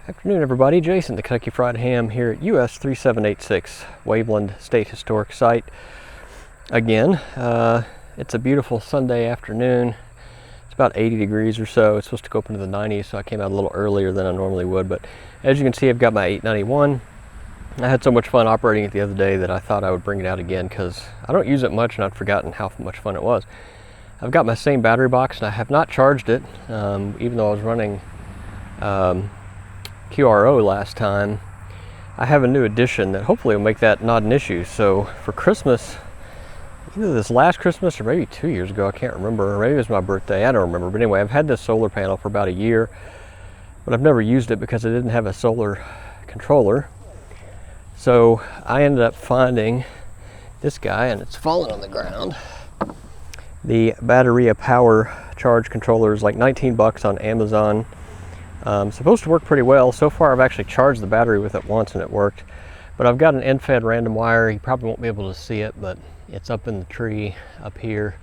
Afternoon, everybody. Jason, the Kentucky Fried Ham here at US-3786 Waveland State Historic Site. Again, it's a beautiful Sunday afternoon. It's about 80 degrees or so. It's supposed to go up into the 90s, so I came out a little earlier than I normally would. But as you can see, I've got my 891. I had so much fun operating it the other day that I thought I would bring it out again because I don't use it much and I'd forgotten how much fun it was. I've got my same battery box and I have not charged it, even though I was running QRO last time. I have a new addition that hopefully will make that not an issue. So for Christmas, either this last Christmas or maybe 2 years ago, I can't remember, or maybe it was my birthday, I don't remember. But anyway, I've had this solar panel for about a year, but I've never used it because I didn't have a solar controller. So I ended up finding this guy, and it's fallen on the ground. The Batteria Power Charge controller is like 19 bucks on Amazon. Supposed to work pretty well. So far I've actually charged the battery with it once and it worked. But I've got an end-fed random wire. You probably won't be able to see it, but it's up in the tree up here.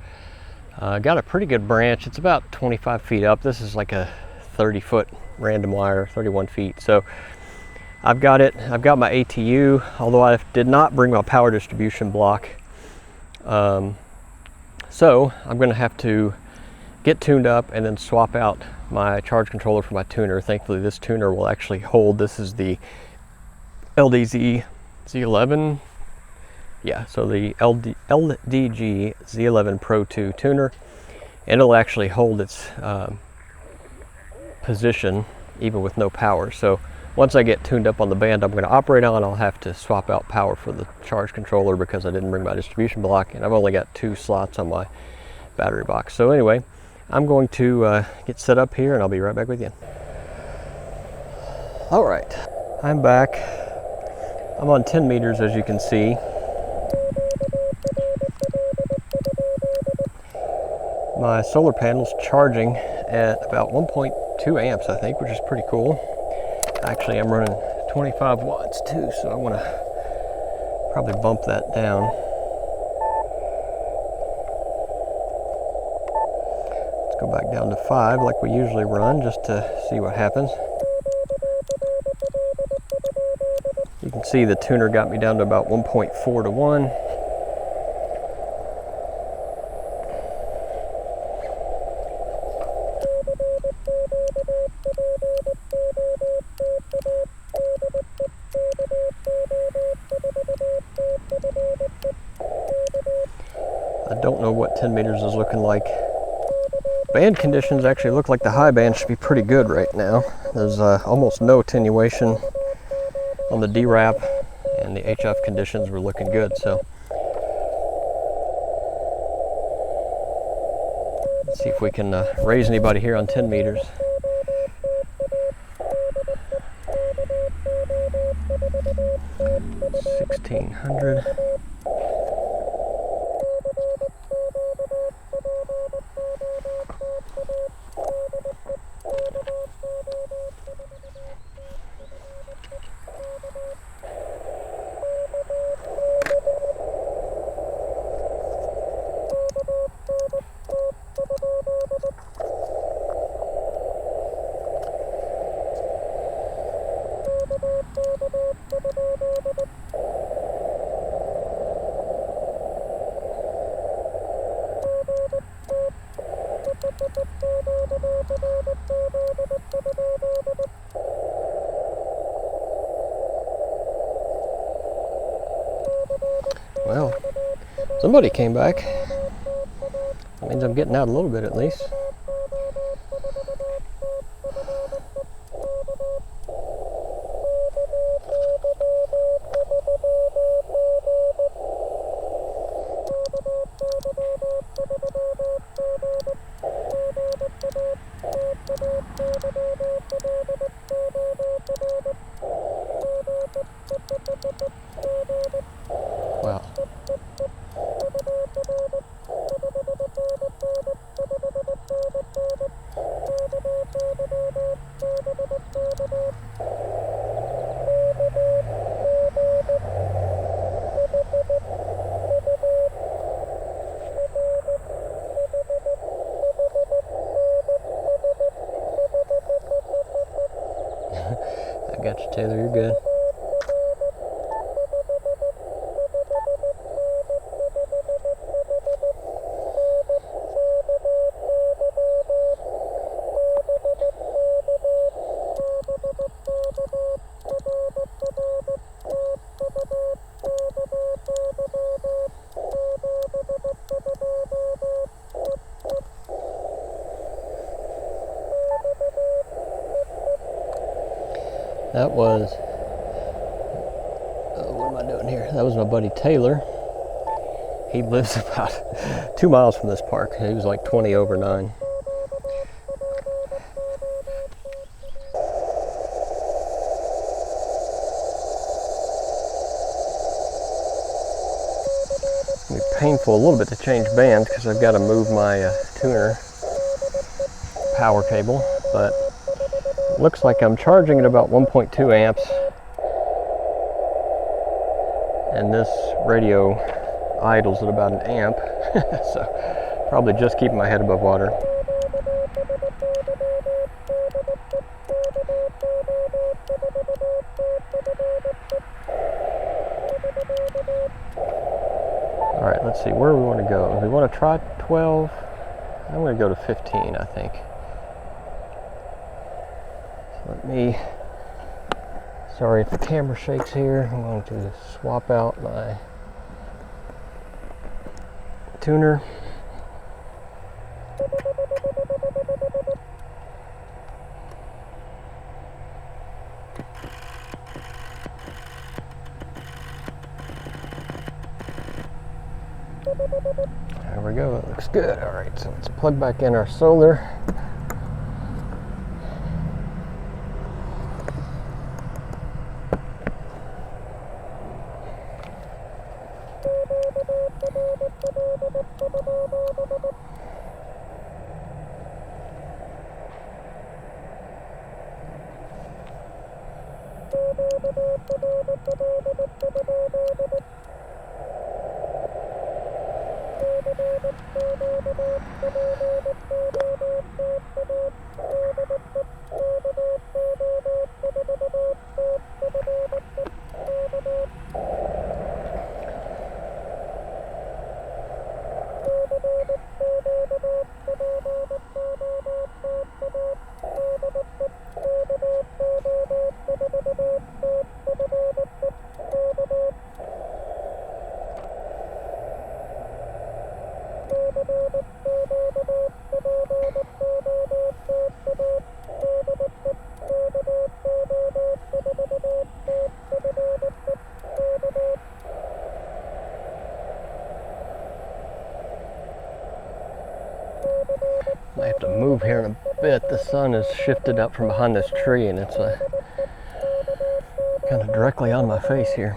Got a pretty good branch. It's about 25 feet up. This is like a 30-foot random wire, 31 feet. So I've got it. I've got my ATU, although I did not bring my power distribution block. So I'm going to have to get tuned up and then swap out my charge controller for my tuner. Thankfully this tuner will actually hold. This is the LDG Z11. Yeah, so the LDG Z11 Pro 2 tuner, and it'll actually hold its position even with no power. So once I get tuned up on the band I'm going to operate on, I'll have to swap out power for the charge controller because I didn't bring my distribution block, and I've only got 2 slots on my battery box. So anyway, I'm going to get set up here and I'll be right back with you. All right, I'm back. I'm on 10 meters, as you can see. My solar panel's charging at about 1.2 amps, I think, which is pretty cool. Actually, I'm running 25 watts too, so I want to probably bump that down. Go back down to 5 like we usually run, just to see what happens. You can see the tuner got me down to about 1.4 to 1. I don't know what 10 meters is looking like. Band conditions actually look like the high band should be pretty good right now. There's almost no attenuation on the DRAP, and the HF conditions were looking good. So let's see if we can raise anybody here on 10 meters. $1,600. Well, somebody came back. That means I'm getting out a little bit at least. Wow. I got you, Taylor, you're good. That was, what am I doing here? That was my buddy Taylor. He lives about 2 miles from this park. He was like 20 over 9. It'll be painful a little bit to change bands because I've got to move my tuner power cable, but looks like I'm charging at about 1.2 amps, and this radio idles at about 1 amp, so probably just keeping my head above water. All right, let's see where we want to go. We want to try 12. I'm going to go to 15, I think. Let me, sorry if the camera shakes here, I'm going to swap out my tuner. There we go, it looks good. All right, so let's plug back in our solar. I have to move here in a bit. The sun has shifted up from behind this tree and it's kind of directly on my face here.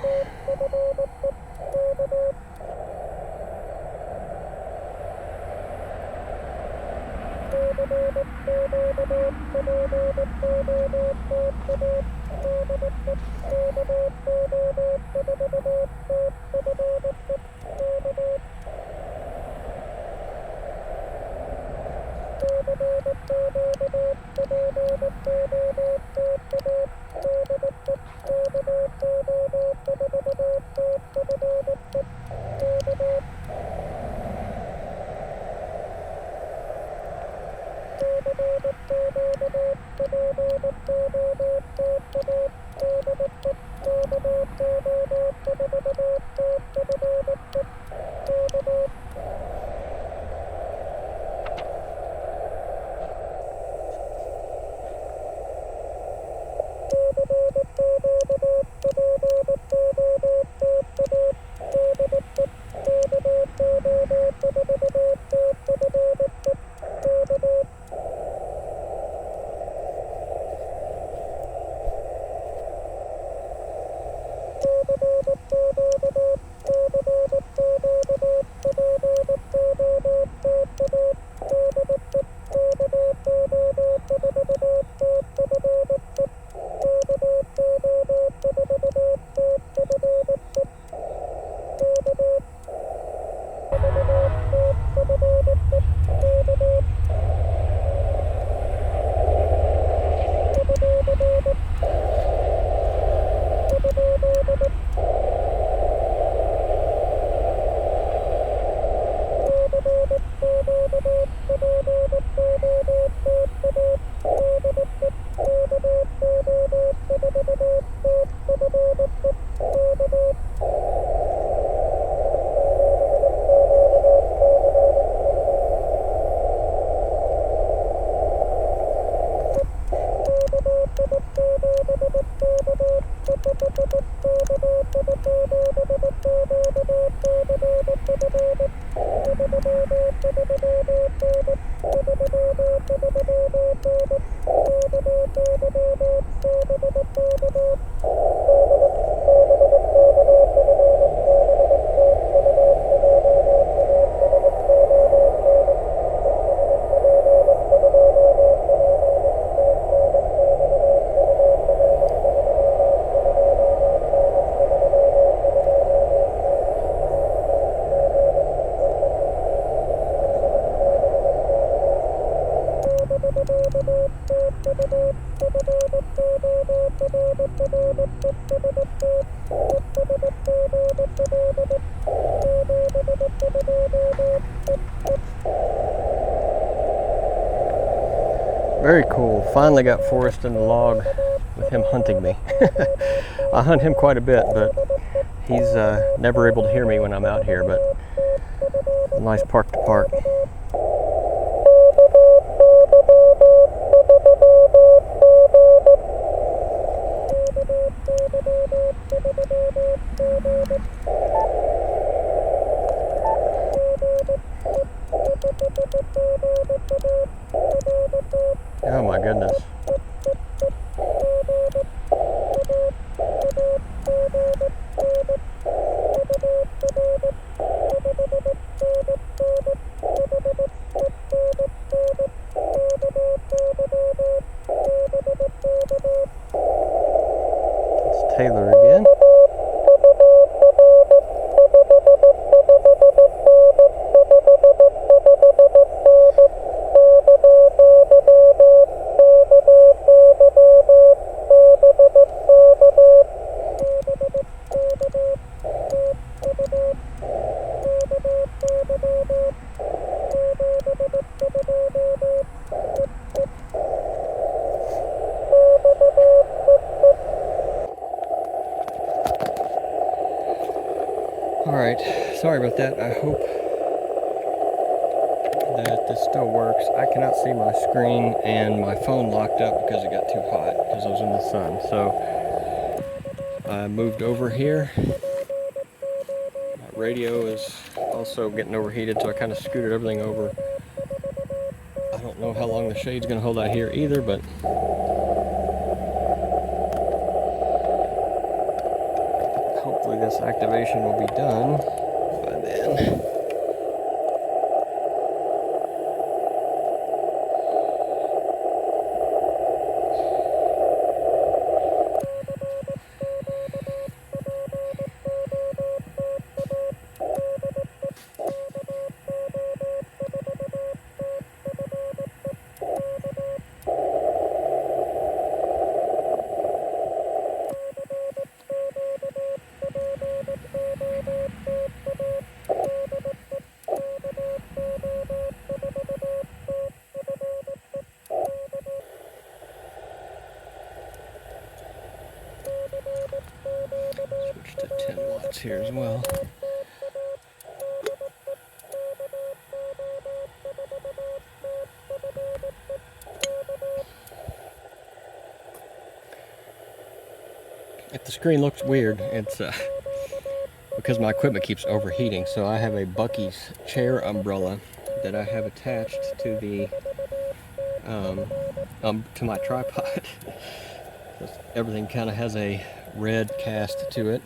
Very cool. Finally got Forrest in the log with him hunting me. I hunt him quite a bit, but he's never able to hear me when I'm out here, but a nice park to park. Oh my goodness. It's Taylor again. Alright, sorry about that. I hope that this still works. I cannot see my screen and my phone locked up because it got too hot because I was in the sun. So I moved over here. My radio is also getting overheated, so I kind of scooted everything over. I don't know how long the shade's going to hold out here either, but hopefully this activation will be done by then. Switch to 10 watts here as well. If the screen looks weird, it's because my equipment keeps overheating. So I have a Bucee's chair umbrella that I have attached to the to my tripod. Everything kind of has a red cast to it.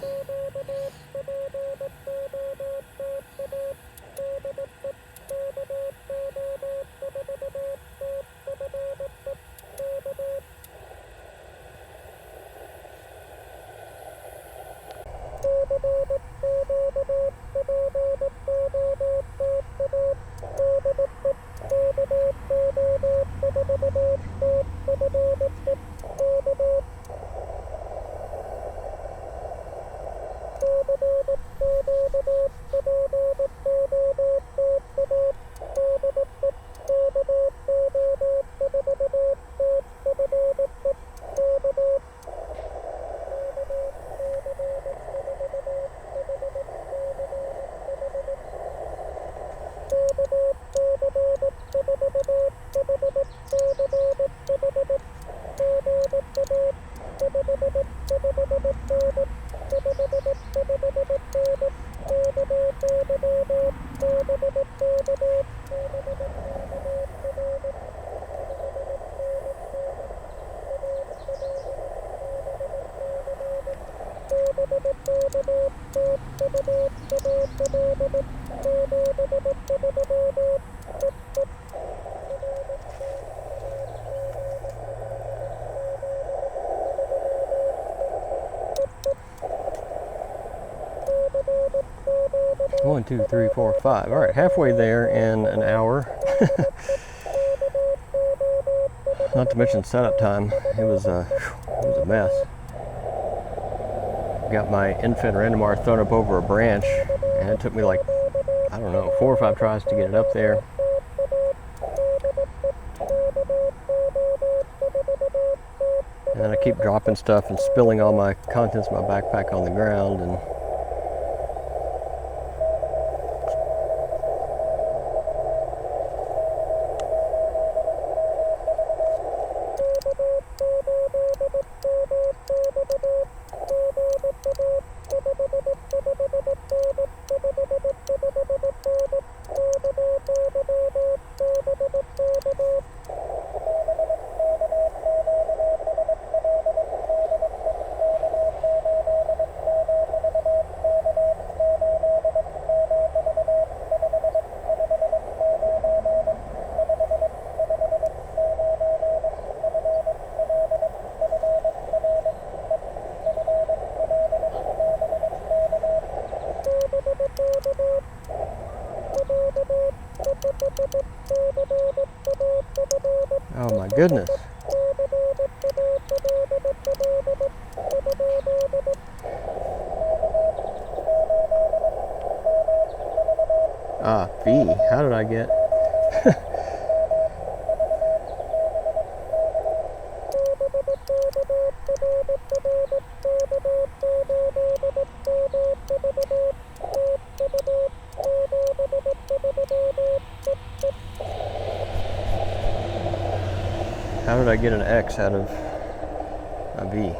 One, two, three, four, five. All right, halfway there in an hour. Not to mention setup time. It was a mess. Got my infant randomar thrown up over a branch, and it took me like, I don't know, 4 or 5 tries to get it up there. And then I keep dropping stuff and spilling all my contents of my backpack on the ground, and oh my goodness. V, how did I get? How did I get an X out of a V?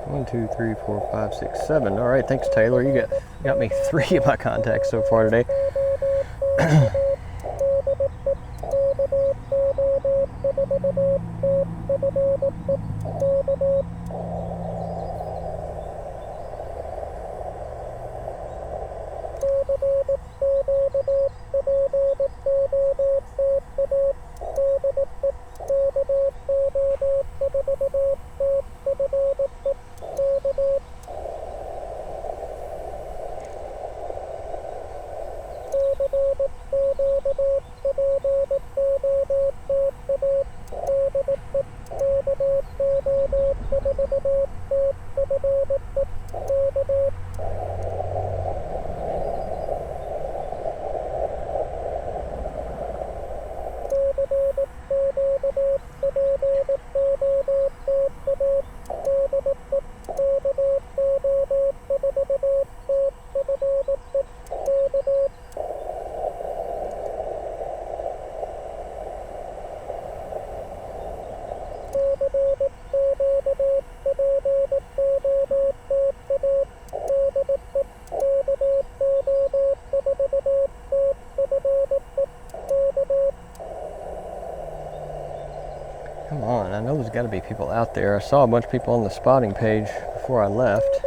One, two, three, four, five, six, seven. All right, thanks, Taylor. You got me 3 of my contacts so far today. Come on, I know there's got to be people out there. I saw a bunch of people on the spotting page before I left.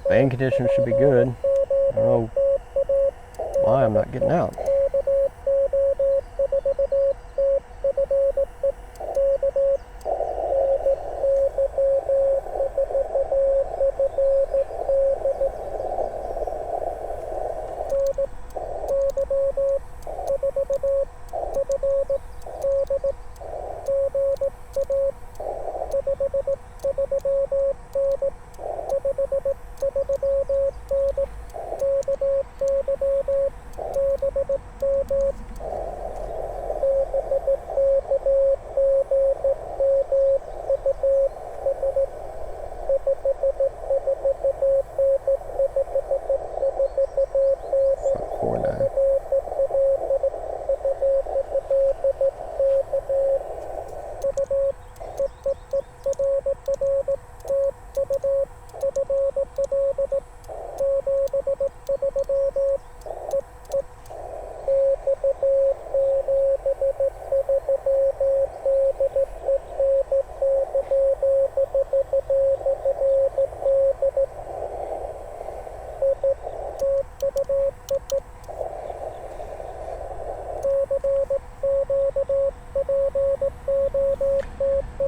Band conditions should be good. I don't know why I'm not getting out.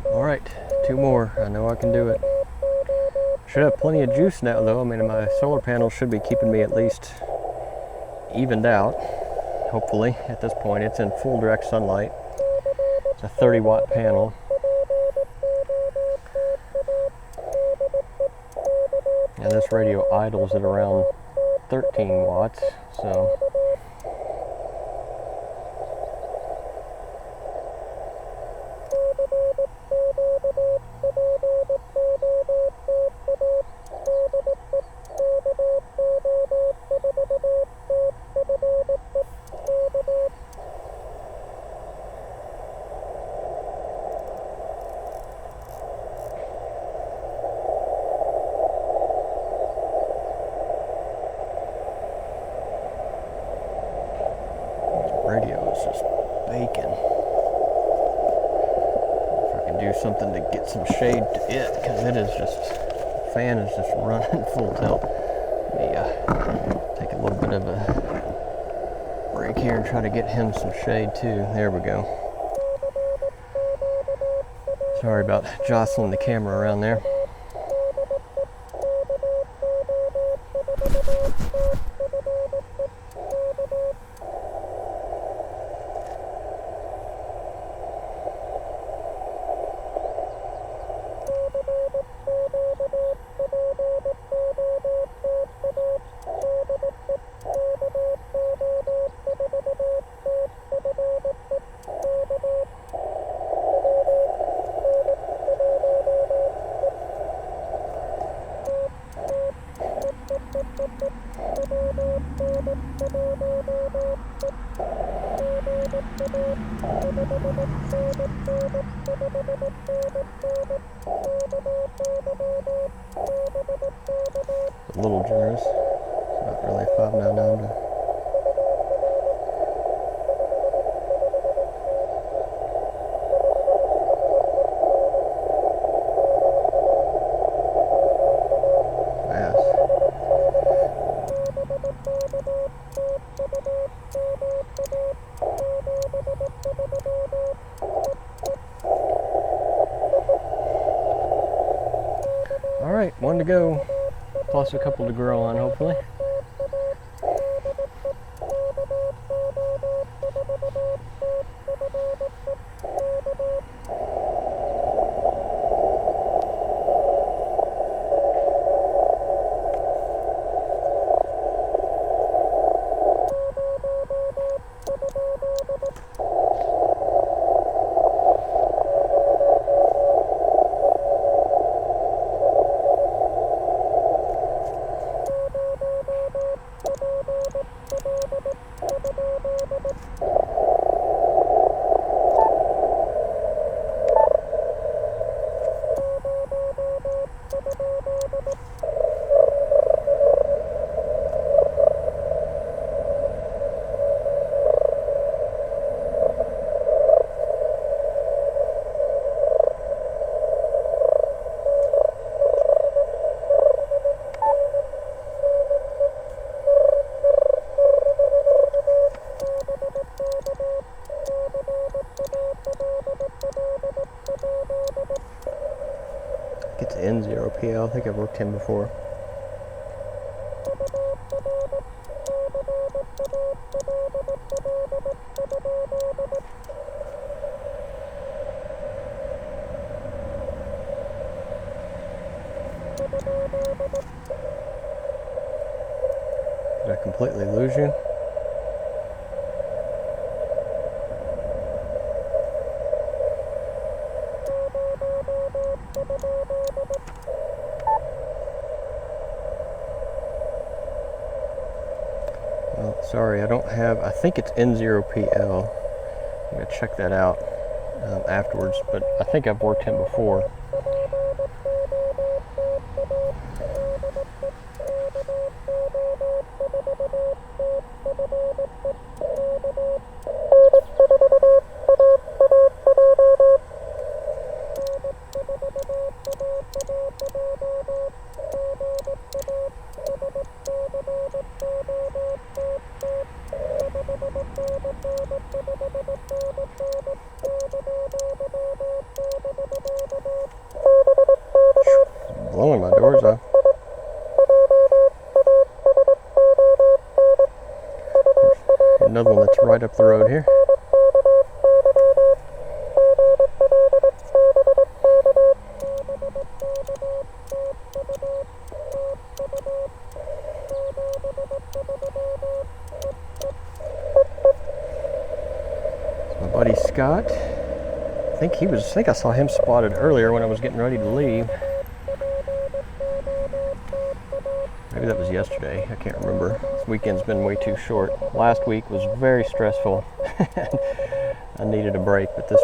Alright, 2 more. I know I can do it. Should have plenty of juice now though. I mean, my solar panel should be keeping me at least evened out. Hopefully, at this point. It's in full direct sunlight. It's a 30-watt panel. And this radio idles at around 13 watts, so radio is just baking. If I can do something to get some shade to it, because it is just, the fan is just running full tilt. Let me take a little bit of a break here and try to get him some shade too. There we go. Sorry about jostling the camera around there. A little generous. It's not really 599 to Alright, 1 to go, plus a couple to grow on, hopefully. PL. I think I've worked him before. Did I completely lose you? Well, sorry, I don't have, I think it's N0PL. I'm going to check that out afterwards, but I think I've worked him before. Blowing my doors off. Another one that's right up the road here. My buddy Scott. I think I saw him spotted earlier when I was getting ready to leave. Maybe that was yesterday, I can't remember. This weekend's been way too short. Last week was very stressful. I needed a break, but this...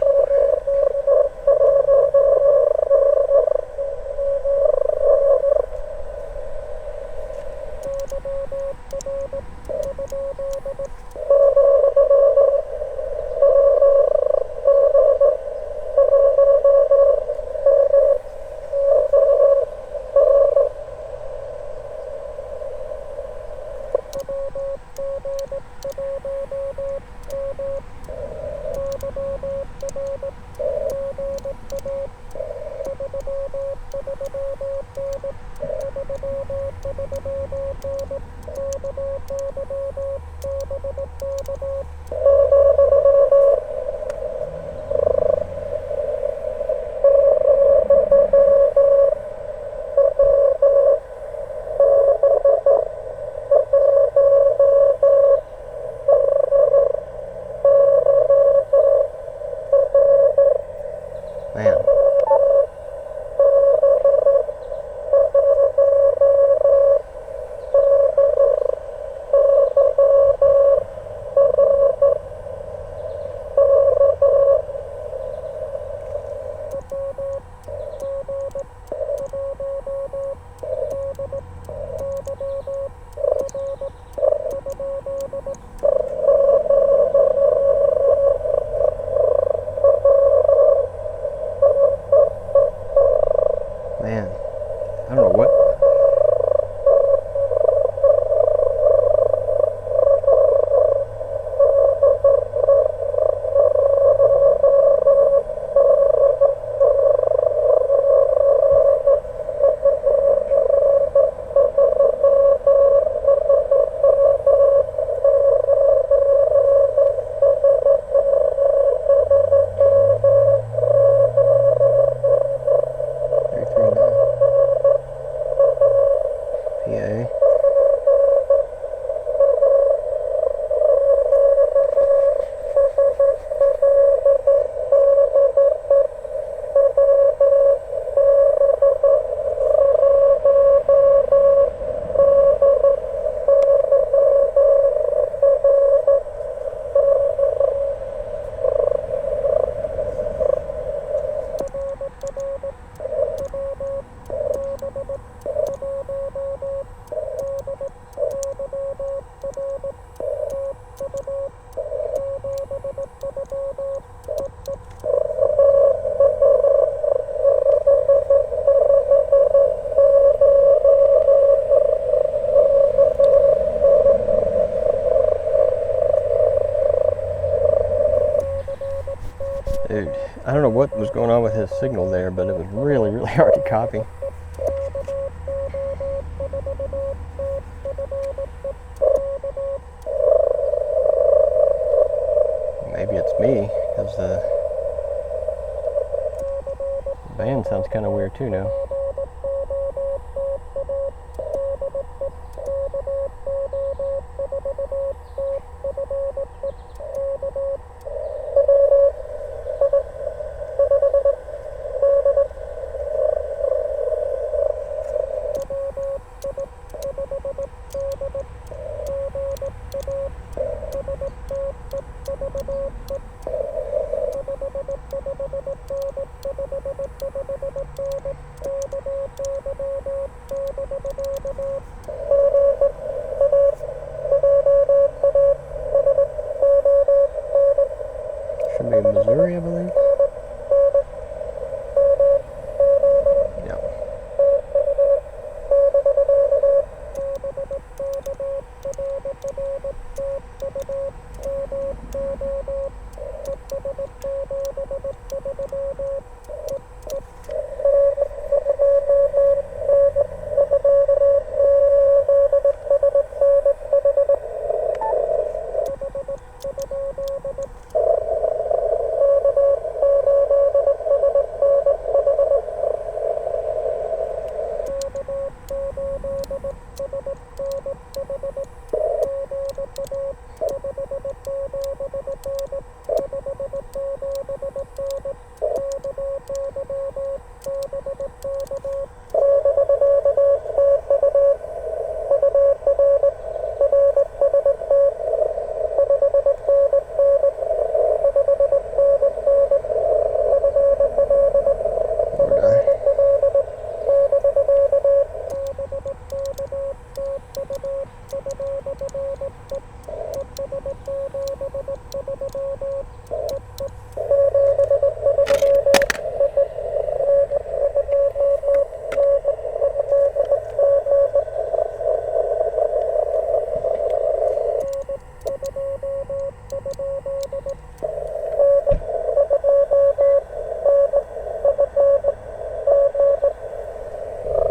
Man. Man, I don't know what. Dude, I don't know what was going on with his signal there, but it was really, really hard to copy. maybe it's me, because the band sounds kind of weird too now. Should be Missouri, I believe. Yep.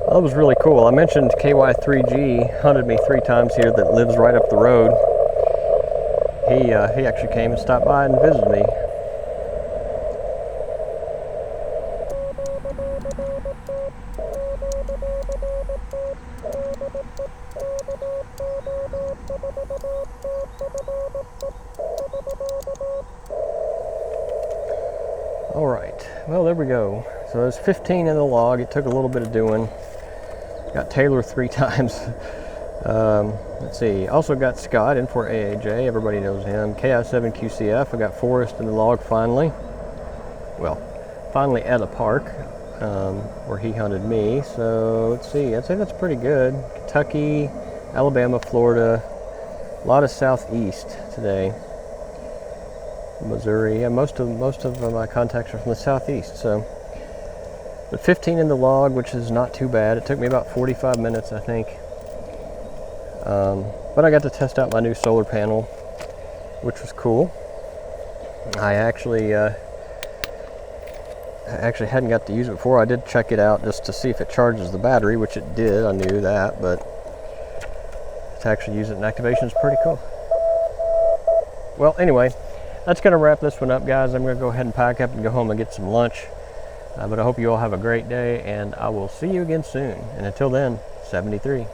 That was really cool. I mentioned KY3G hunted me 3 times here that lives right up the road. He actually came and stopped by and visited me. All right, well, there we go. So there's 15 in the log. It took a little bit of doing. Got Taylor 3 times. Let's see, also got Scott in for AAJ, everybody knows him. KI7QCF, I got Forrest in the log finally. Well, finally at a park where he hunted me. So let's see, I'd say that's pretty good. Kentucky, Alabama, Florida, a lot of southeast today. Missouri, yeah, most of my contacts are from the southeast, so. But 15 in the log, which is not too bad. It took me about 45 minutes, I think. But I got to test out my new solar panel, which was cool. I actually hadn't got to use it before. I did check it out just to see if it charges the battery, which it did. I knew that, but to actually use it in activation is pretty cool. Well, anyway, that's going to wrap this one up, guys. I'm going to go ahead and pack up and go home and get some lunch. But I hope you all have a great day, and I will see you again soon. And until then, 73.